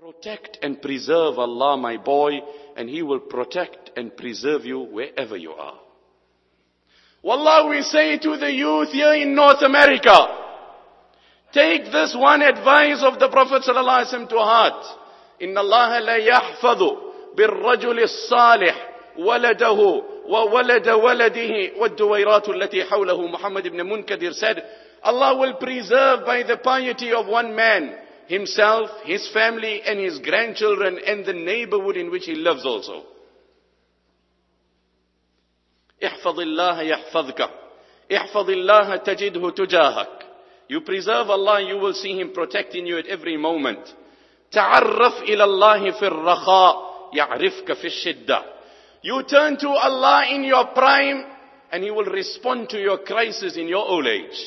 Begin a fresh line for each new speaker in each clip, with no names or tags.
Protect and preserve Allah, my boy, and He will protect and preserve you wherever you are. Wallah, we say to the youth here in North America, take this one advice of the Prophet ﷺ to heart. Inna Allah la yahfadhu birrajul as-salih waladahu wa walada waladihi wa duwayratu allati hawlahu. Muhammad ibn Munkadir said, Allah will preserve by the piety of one man himself, his family and his grandchildren and the neighborhood in which he lives also. احفظ الله يحفظك احفظ الله تجده تجاهك. You preserve Allah, you will see Him protecting you at every moment. تعرف إلى الله في الرخاء يعرفك في الشدة. You turn to Allah in your prime and He will respond to your crisis in your old age.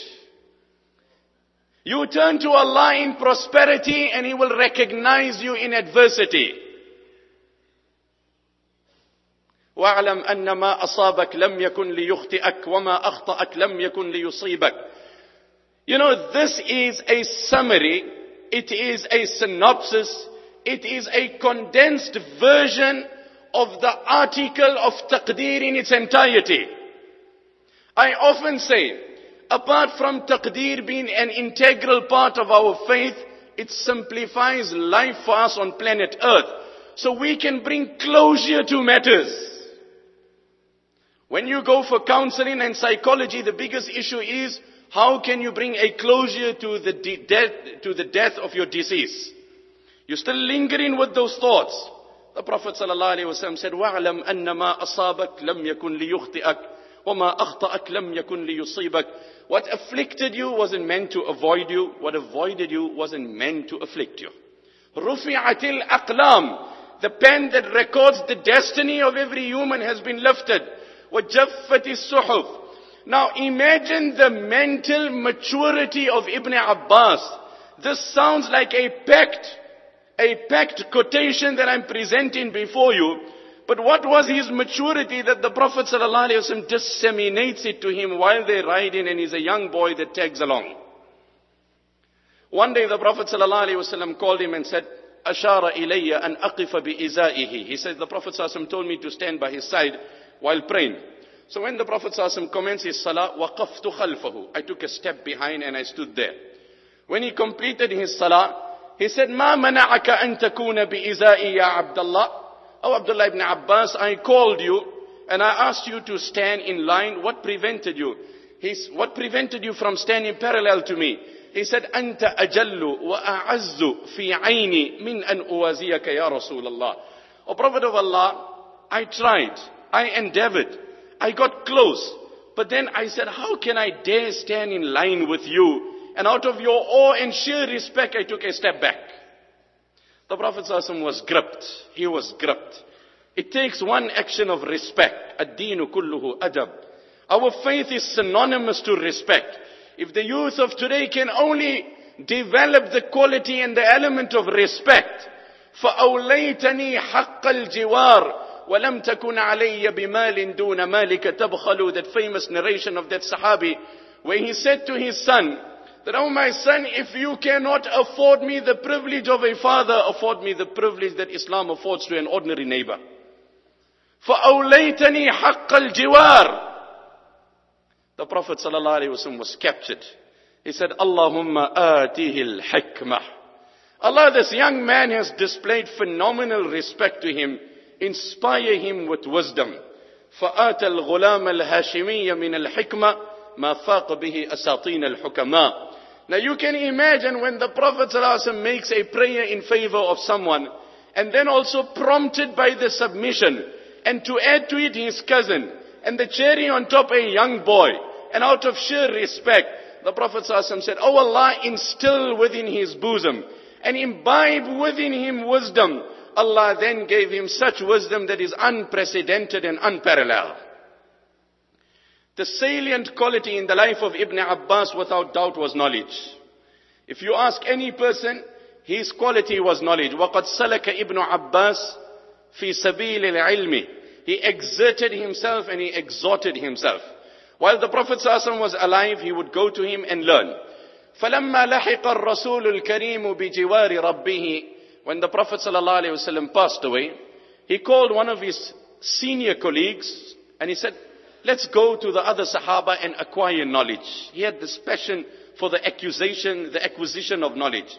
You turn to Allah in prosperity and He will recognize you in adversity. وَاعْلَمْ أَنَّ مَا أَصَابَكَ لَمْ يَكُنْ لِيُخْطِئَكَ وَمَا أَخْطَأَكَ لَمْ يَكُنْ لِيُصِيبَكَ. You know, this is a summary, it is a synopsis, it is a condensed version of the article of taqdeer in its entirety. I often say, apart from taqdeer being an integral part of our faith, it simplifies life for us on planet Earth, so we can bring closure to matters. When you go for counseling and psychology, the biggest issue is, how can you bring a closure to the death of your deceased? You're still lingering with those thoughts. The Prophet ﷺ said, وَاعْلَمْ أَنَّ مَا أَصَابَكَ لَمْ يَكُنْ لِيُخْطِئَكَ وَمَا أَخْطَأَكَ لَمْ يَكُنْ لِيُصِيبَكَ. What afflicted you wasn't meant to avoid you. What avoided you wasn't meant to afflict you. رُفِعَتِ الْأَقْلَامِ. The pen that records the destiny of every human has been lifted. وَجَفَّتِ السُّحُفِ. Now imagine the mental maturity of Ibn Abbas. This sounds like a packed quotation that I'm presenting before you. But what was his maturity that the Prophet ﷺ disseminates it to him while they're riding and he's a young boy that tags along. One day the Prophet ﷺ called him and said, أَشَارَ إِلَيَّ أَنْ أَقِفَ بِإِزَائِهِ. He said, the Prophet ﷺ told me to stand by his side while praying. So when the Prophet ﷺ commenced his salah, وَقَفْتُ خَلْفَهُ. I took a step behind and I stood there. When he completed his salah, he said, مَا مَنَعَكَ أَن تَكُونَ بِإِزَائِي يَا عَبْدَ اللَّهِ. Oh Abdullah ibn Abbas, I called you and I asked you to stand in line. What prevented you? What prevented you from standing parallel to me? He said, أَنْتَ أَجَلُّ وَأَعَزُّ فِي عَيْنِي مِنْ أَنْ أُوَازِيَكَ يَا رَسُولَ اللَّهِ. O Prophet of Allah, I tried, I endeavored, I got close. But then I said, how can I dare stand in line with you? And out of your awe and sheer respect, I took a step back. The Prophet ﷺ was gripped. He was gripped. It takes one action of respect. Ad-deenu kulluhu adab. Our faith is synonymous to respect. If the youth of today can only develop the quality and the element of respect, فَأَوْلَيْتَنِي حَقَّ الْجِوَارِ وَلَمْ تَكُنْ عَلَيَّ بِمَالٍ دُونَ مَالِكَ تَبْخَلُ. That famous narration of that Sahabi, where he said to his son, that, oh my son, if you cannot afford me the privilege of a father, afford me the privilege that Islam affords to an ordinary neighbor. فَأَوْلَيْتَنِي حَقَّ الْجِوَارِ. The Prophet ﷺ was captured. He said, Allahumma atihi al-hikmah. Allah, this young man has displayed phenomenal respect to him. Inspire him with wisdom. فَآتَ الْغُلَامَ الْهَاشِمِيَّ مِنَ الْحِكْمَةِ مَا فَاقَ بِهِ أَسَاطِينَ الْحُكَمَاءِ. Now you can imagine when the Prophet ﷺ makes a prayer in favor of someone, and then also prompted by the submission, and to add to it his cousin, and the cherry on top a young boy, and out of sheer respect, the Prophet ﷺ said, oh Allah, instill within his bosom, and imbibe within him wisdom. Allah then gave him such wisdom that is unprecedented and unparalleled. The salient quality in the life of Ibn Abbas without doubt was knowledge. If you ask any person, his quality was knowledge. وَقَدْ سَلَكَ Ibn Abbas فِي سَبِيلِ الْعِلْمِ. He exerted himself and he exhorted himself. While the Prophet ﷺ was alive, he would go to him and learn. فَلَمَّا لَحِقَ الرَّسُولُ الْكَرِيمُ بِجِوَارِ رَبِّهِ when the Prophet ﷺ passed away, he called one of his senior colleagues and he said, let's go to the other Sahaba and acquire knowledge. He had this passion for the acquisition of knowledge.